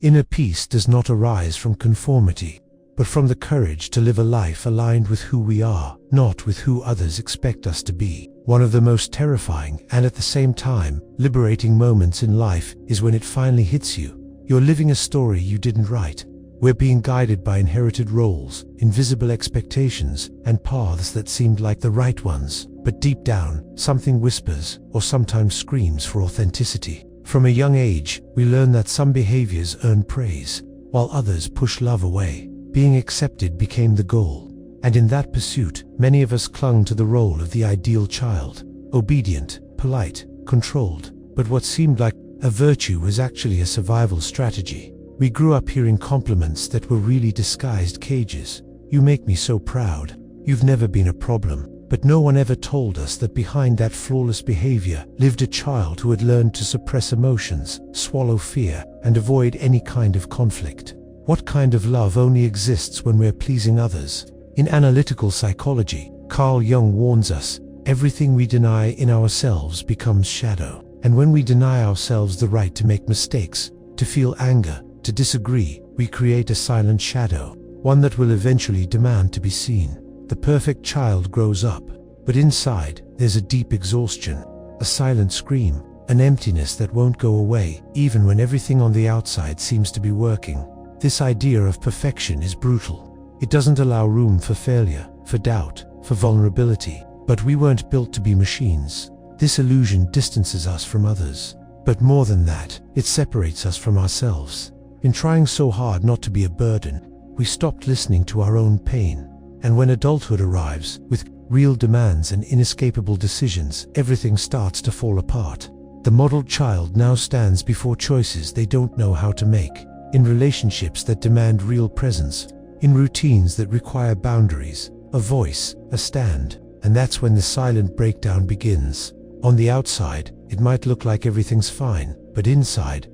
Inner peace does not arise from conformity, but from the courage to live a life aligned with who we are, not with who others expect us to be. One of the most terrifying and at the same time liberating moments in life is when it finally hits you. You're living a story you didn't write. We're being guided by inherited roles, invisible expectations, and paths that seemed like the right ones. But deep down, something whispers, or sometimes screams for authenticity. From a young age, we learn that some behaviors earn praise, while others push love away. Being accepted became the goal. And in that pursuit, many of us clung to the role of the ideal child. Obedient, polite, controlled. But what seemed like a virtue was actually a survival strategy. We grew up hearing compliments that were really disguised cages. You make me so proud. You've never been a problem. But no one ever told us that behind that flawless behavior lived a child who had learned to suppress emotions, swallow fear, and avoid any kind of conflict. What kind of love only exists when we're pleasing others? In analytical psychology, Carl Jung warns us, everything we deny in ourselves becomes shadow. And when we deny ourselves the right to make mistakes, to feel anger, to disagree, we create a silent shadow, one that will eventually demand to be seen. The perfect child grows up, but inside, there's a deep exhaustion, a silent scream, an emptiness that won't go away, even when everything on the outside seems to be working. This idea of perfection is brutal. It doesn't allow room for failure, for doubt, for vulnerability. But we weren't built to be machines. This illusion distances us from others. But more than that, it separates us from ourselves. In trying so hard not to be a burden, we stopped listening to our own pain. And when adulthood arrives, with real demands and inescapable decisions, everything starts to fall apart. The modeled child now stands before choices they don't know how to make. In relationships that demand real presence, in routines that require boundaries, a voice, a stand. And that's when the silent breakdown begins. On the outside, it might look like everything's fine, but inside,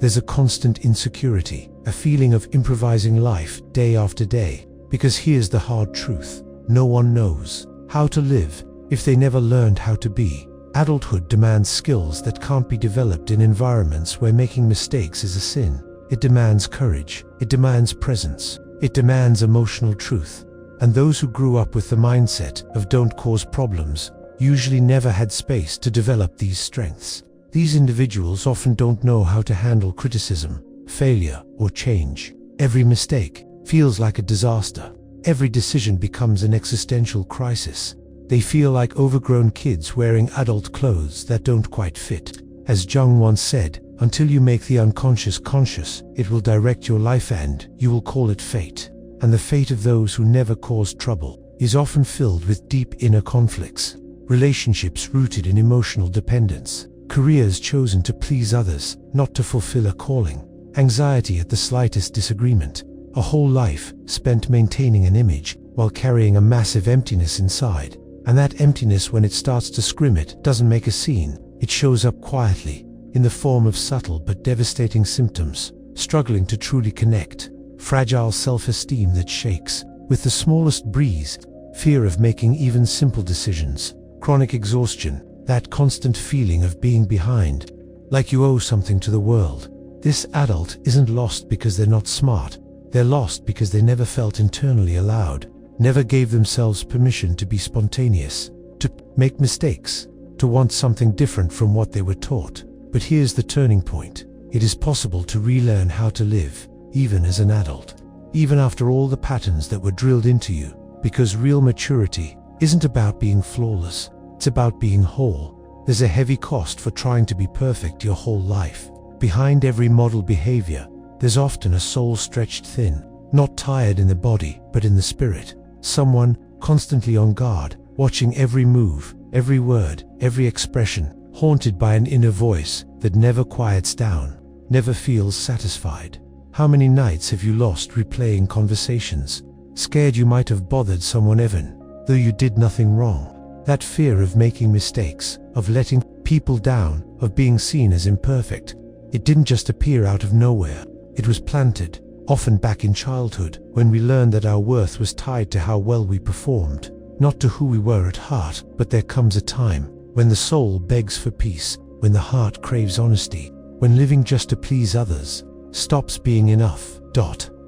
there's a constant insecurity, a feeling of improvising life day after day. Because here's the hard truth. No one knows how to live if they never learned how to be. Adulthood demands skills that can't be developed in environments where making mistakes is a sin. It demands courage. It demands presence. It demands emotional truth. And those who grew up with the mindset of don't cause problems usually never had space to develop these strengths. These individuals often don't know how to handle criticism, failure, or change. Every mistake feels like a disaster. Every decision becomes an existential crisis. They feel like overgrown kids wearing adult clothes that don't quite fit. As Jung once said, until you make the unconscious conscious, it will direct your life and you will call it fate. And the fate of those who never caused trouble is often filled with deep inner conflicts. Relationships rooted in emotional dependence. Careers chosen to please others, not to fulfill a calling. Anxiety at the slightest disagreement. A whole life spent maintaining an image while carrying a massive emptiness inside. And that emptiness, when it starts to scream, it doesn't make a scene. It shows up quietly, in the form of subtle but devastating symptoms. Struggling to truly connect. Fragile self-esteem that shakes with the smallest breeze. Fear of making even simple decisions. Chronic exhaustion. That constant feeling of being behind. Like you owe something to the world. This adult isn't lost because they're not smart. They're lost because they never felt internally allowed. Never gave themselves permission to be spontaneous. To make mistakes. To want something different from what they were taught. But here's the turning point. It is possible to relearn how to live, even as an adult. Even after all the patterns that were drilled into you. Because real maturity isn't about being flawless. It's about being whole. There's a heavy cost for trying to be perfect your whole life. Behind every model behavior, there's often a soul stretched thin. Not tired in the body, but in the spirit. Someone constantly on guard, watching every move, every word, every expression. Haunted by an inner voice that never quiets down, never feels satisfied. How many nights have you lost replaying conversations, scared you might have bothered someone even, though you did nothing wrong? That fear of making mistakes, of letting people down, of being seen as imperfect, it didn't just appear out of nowhere. It was planted, often back in childhood, when we learned that our worth was tied to how well we performed, not to who we were at heart. But there comes a time when the soul begs for peace, when the heart craves honesty, when living just to please others stops being enough.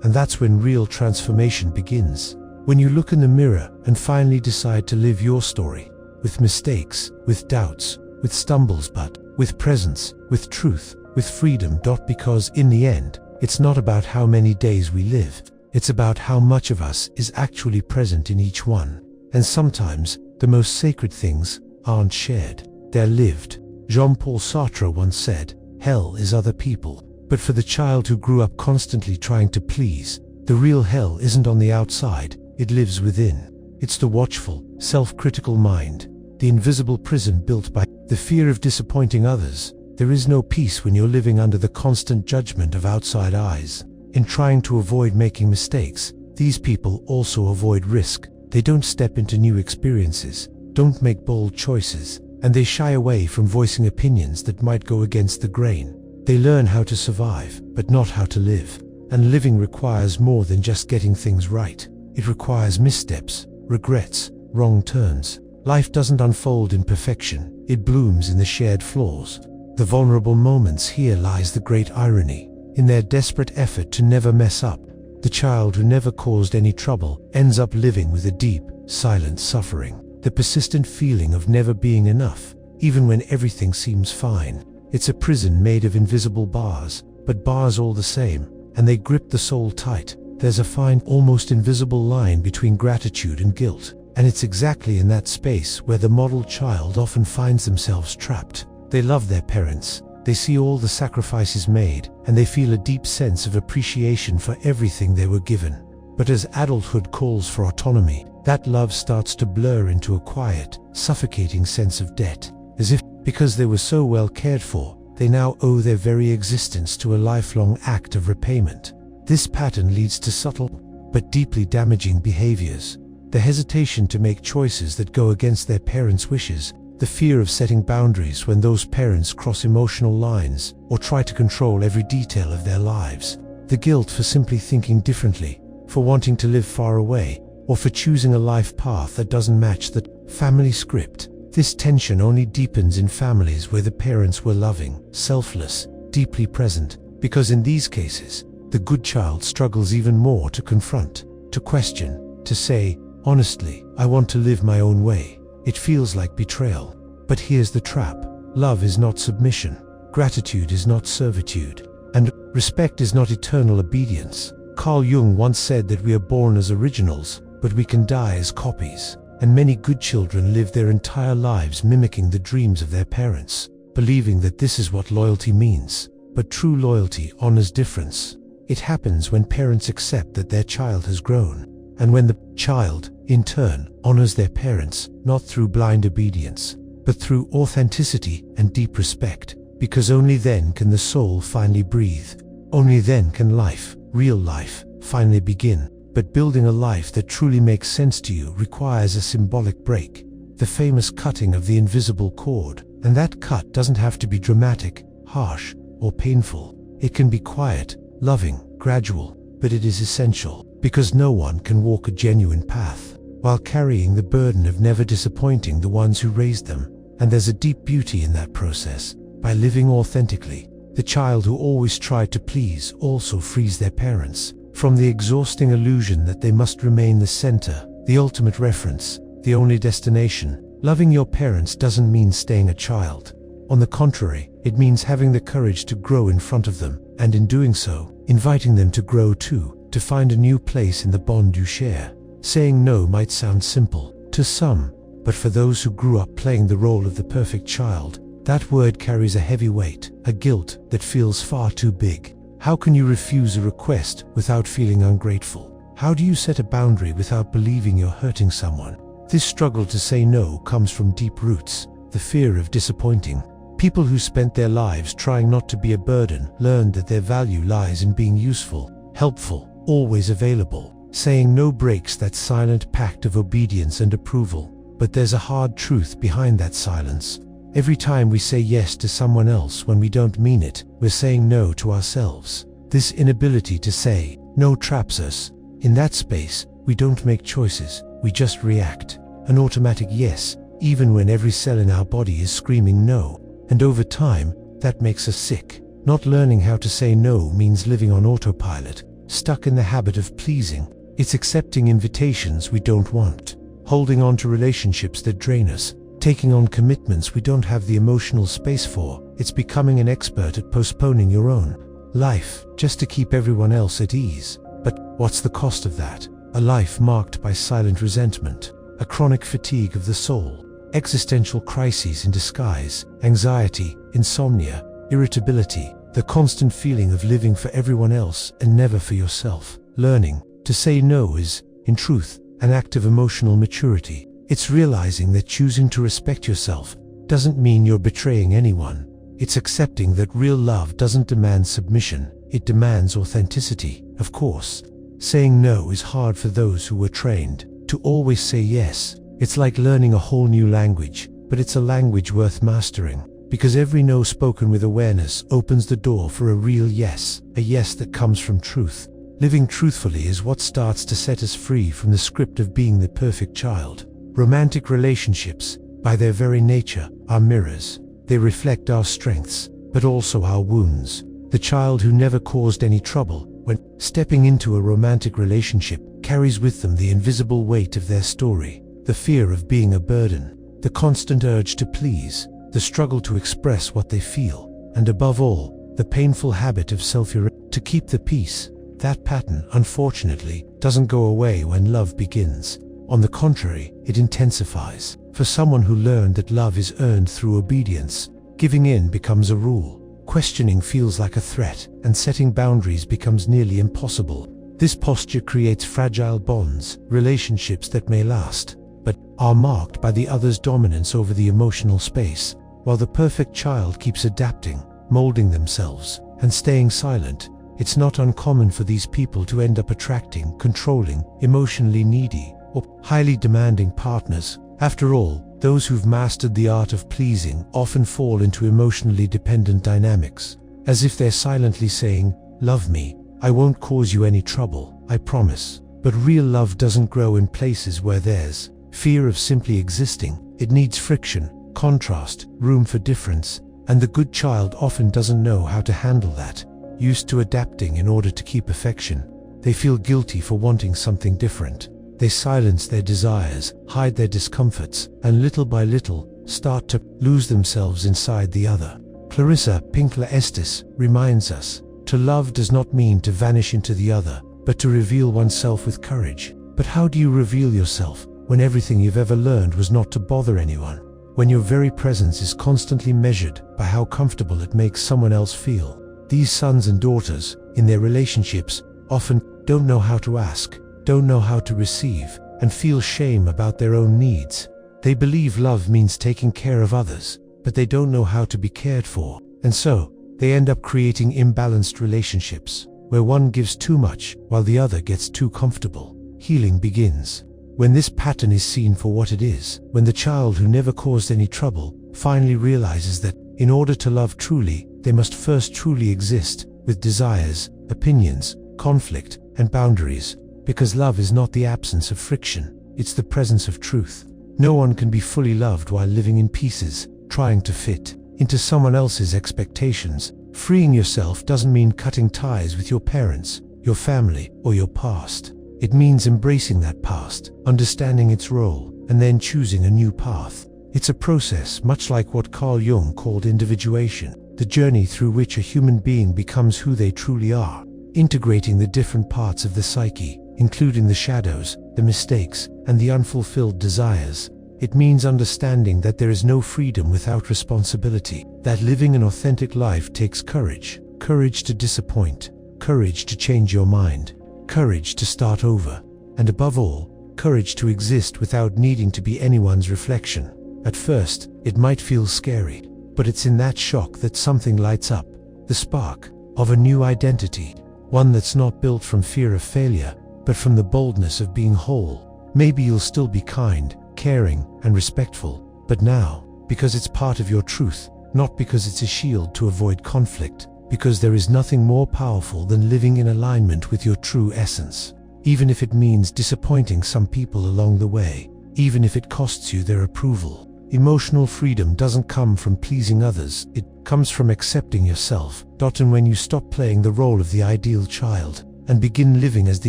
And that's when real transformation begins. When you look in the mirror and finally decide to live your story, with mistakes, with doubts, with stumbles, but with presence, with truth, with freedom. Because in the end, it's not about how many days we live, it's about how much of us is actually present in each one. And sometimes, the most sacred things aren't shared, they're lived. Jean-Paul Sartre once said, "Hell is other people." But for the child who grew up constantly trying to please, the real hell isn't on the outside, it lives within. It's the watchful, self-critical mind, the invisible prison built by the fear of disappointing others. There is no peace when you're living under the constant judgment of outside eyes. In trying to avoid making mistakes, these people also avoid risk. They don't step into new experiences, don't make bold choices, and they shy away from voicing opinions that might go against the grain. They learn how to survive, but not how to live. And living requires more than just getting things right. It requires missteps, regrets, wrong turns. Life doesn't unfold in perfection, it blooms in the shared flaws. The vulnerable moments, here lies the great irony. In their desperate effort to never mess up, the child who never caused any trouble ends up living with a deep, silent suffering. The persistent feeling of never being enough, even when everything seems fine. It's a prison made of invisible bars, but bars all the same, and they grip the soul tight. There's a fine, almost invisible line between gratitude and guilt, and it's exactly in that space where the model child often finds themselves trapped. They love their parents, they see all the sacrifices made, and they feel a deep sense of appreciation for everything they were given. But as adulthood calls for autonomy, that love starts to blur into a quiet, suffocating sense of debt, as if, because they were so well cared for, they now owe their very existence to a lifelong act of repayment. This pattern leads to subtle, but deeply damaging behaviors. The hesitation to make choices that go against their parents' wishes, the fear of setting boundaries when those parents cross emotional lines or try to control every detail of their lives, the guilt for simply thinking differently, for wanting to live far away, or for choosing a life path that doesn't match the family script. This tension only deepens in families where the parents were loving, selfless, deeply present, because in these cases, the good child struggles even more to confront, to question, to say, honestly, I want to live my own way. It feels like betrayal. But here's the trap. Love is not submission. Gratitude is not servitude. And respect is not eternal obedience. Carl Jung once said that we are born as originals, but we can die as copies. And many good children live their entire lives mimicking the dreams of their parents, believing that this is what loyalty means. But true loyalty honors difference. It happens when parents accept that their child has grown, and when the child, in turn, honors their parents, not through blind obedience, but through authenticity and deep respect, because only then can the soul finally breathe. Only then can life, real life, finally begin. But building a life that truly makes sense to you requires a symbolic break, the famous cutting of the invisible cord. And that cut doesn't have to be dramatic, harsh, or painful. It can be quiet, loving, gradual, but it is essential, because no one can walk a genuine path while carrying the burden of never disappointing the ones who raised them. And there's a deep beauty in that process. By living authentically, the child who always tried to please also frees their parents from the exhausting illusion that they must remain the center, the ultimate reference, the only destination. Loving your parents doesn't mean staying a child. On the contrary, it means having the courage to grow in front of them, and in doing so, inviting them to grow too, to find a new place in the bond you share. Saying no might sound simple to some, but for those who grew up playing the role of the perfect child, that word carries a heavy weight, a guilt that feels far too big. How can you refuse a request without feeling ungrateful? How do you set a boundary without believing you're hurting someone? This struggle to say no comes from deep roots, the fear of disappointing. People who spent their lives trying not to be a burden learned that their value lies in being useful, helpful, always available. Saying no breaks that silent pact of obedience and approval. But there's a hard truth behind that silence. Every time we say yes to someone else when we don't mean it, we're saying no to ourselves. This inability to say no traps us. In that space, we don't make choices, we just react. An automatic yes, even when every cell in our body is screaming no. And over time, that makes us sick. Not learning how to say no means living on autopilot, stuck in the habit of pleasing. It's accepting invitations we don't want, holding on to relationships that drain us, taking on commitments we don't have the emotional space for. It's becoming an expert at postponing your own life just to keep everyone else at ease. But what's the cost of that? A life marked by silent resentment, a chronic fatigue of the soul, existential crises in disguise, anxiety, insomnia, irritability, the constant feeling of living for everyone else and never for yourself. Learning to say no is, in truth, an act of emotional maturity. It's realizing that choosing to respect yourself doesn't mean you're betraying anyone. It's accepting that real love doesn't demand submission, it demands authenticity. Of course, saying no is hard for those who were trained to always say yes. It's like learning a whole new language, but it's a language worth mastering, because every no spoken with awareness opens the door for a real yes, a yes that comes from truth. Living truthfully is what starts to set us free from the script of being the perfect child. Romantic relationships, by their very nature, are mirrors. They reflect our strengths, but also our wounds. The child who never caused any trouble, when stepping into a romantic relationship, carries with them the invisible weight of their story, the fear of being a burden, the constant urge to please, the struggle to express what they feel, and above all, the painful habit of to keep the peace. That pattern, unfortunately, doesn't go away when love begins. On the contrary, it intensifies. For someone who learned that love is earned through obedience, giving in becomes a rule. Questioning feels like a threat, and setting boundaries becomes nearly impossible. This posture creates fragile bonds, relationships that may last, but are marked by the other's dominance over the emotional space, while the perfect child keeps adapting, molding themselves, and staying silent. It's not uncommon for these people to end up attracting, controlling, emotionally needy, or highly demanding partners. After all, those who've mastered the art of pleasing often fall into emotionally dependent dynamics, as if they're silently saying, "Love me, I won't cause you any trouble, I promise." But real love doesn't grow in places where there's fear of simply existing. It needs friction, contrast, room for difference, and the good child often doesn't know how to handle that. Used to adapting in order to keep affection, they feel guilty for wanting something different. They silence their desires, hide their discomforts, and little by little, start to lose themselves inside the other. Clarissa Pinkola Estes reminds us, to love does not mean to vanish into the other, but to reveal oneself with courage. But how do you reveal yourself when everything you've ever learned was not to bother anyone? When your very presence is constantly measured by how comfortable it makes someone else feel? These sons and daughters, in their relationships, often don't know how to ask, don't know how to receive, and feel shame about their own needs. They believe love means taking care of others, but they don't know how to be cared for. And so, they end up creating imbalanced relationships, where one gives too much while the other gets too comfortable. Healing begins when this pattern is seen for what it is, when the child who never caused any trouble finally realizes that, in order to love truly, they must first truly exist, with desires, opinions, conflict, and boundaries. Because love is not the absence of friction, it's the presence of truth. No one can be fully loved while living in pieces, trying to fit into someone else's expectations. Freeing yourself doesn't mean cutting ties with your parents, your family, or your past. It means embracing that past, understanding its role, and then choosing a new path. It's a process much like what Carl Jung called individuation, the journey through which a human being becomes who they truly are, integrating the different parts of the psyche, including the shadows, the mistakes, and the unfulfilled desires. It means understanding that there is no freedom without responsibility, that living an authentic life takes courage, courage to disappoint, courage to change your mind, courage to start over, and above all, courage to exist without needing to be anyone's reflection. At first, it might feel scary, but it's in that shock that something lights up, the spark of a new identity, one that's not built from fear of failure, but from the boldness of being whole. Maybe you'll still be kind, caring, and respectful, but now, because it's part of your truth, not because it's a shield to avoid conflict, because there is nothing more powerful than living in alignment with your true essence. Even if it means disappointing some people along the way, even if it costs you their approval, Emotional freedom doesn't come from pleasing others, it comes from accepting yourself. And when you stop playing the role of the ideal child and begin living as the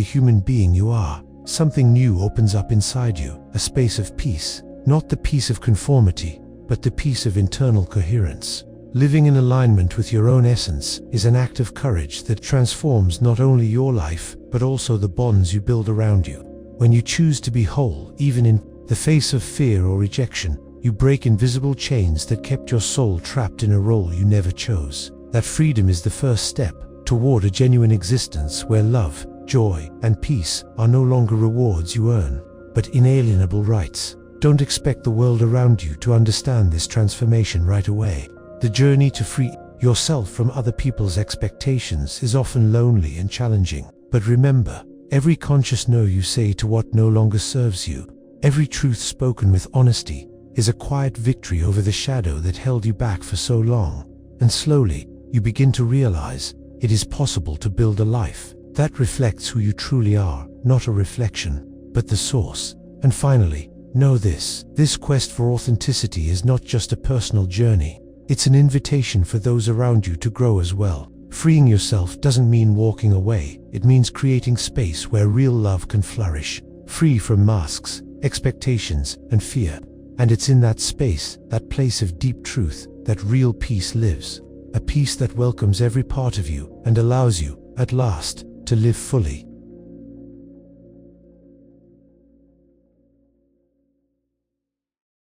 human being you are, something new opens up inside you, a space of peace. Not the peace of conformity, but the peace of internal coherence. Living in alignment with your own essence is an act of courage that transforms not only your life, but also the bonds you build around you. When you choose to be whole, even in the face of fear or rejection, you break invisible chains that kept your soul trapped in a role you never chose. That freedom is the first step toward a genuine existence where love, joy, and peace are no longer rewards you earn, but inalienable rights. Don't expect the world around you to understand this transformation right away. The journey to free yourself from other people's expectations is often lonely and challenging. But remember, every conscious no you say to what no longer serves you, every truth spoken with honesty, is a quiet victory over the shadow that held you back for so long. And slowly, you begin to realize it is possible to build a life that reflects who you truly are, not a reflection, but the source. And finally, know this quest for authenticity is not just a personal journey. It's an invitation for those around you to grow as well. Freeing yourself doesn't mean walking away. It means creating space where real love can flourish, free from masks, expectations, and fear. And it's in that space, that place of deep truth, that real peace lives. A peace that welcomes every part of you and allows you, at last, to live fully.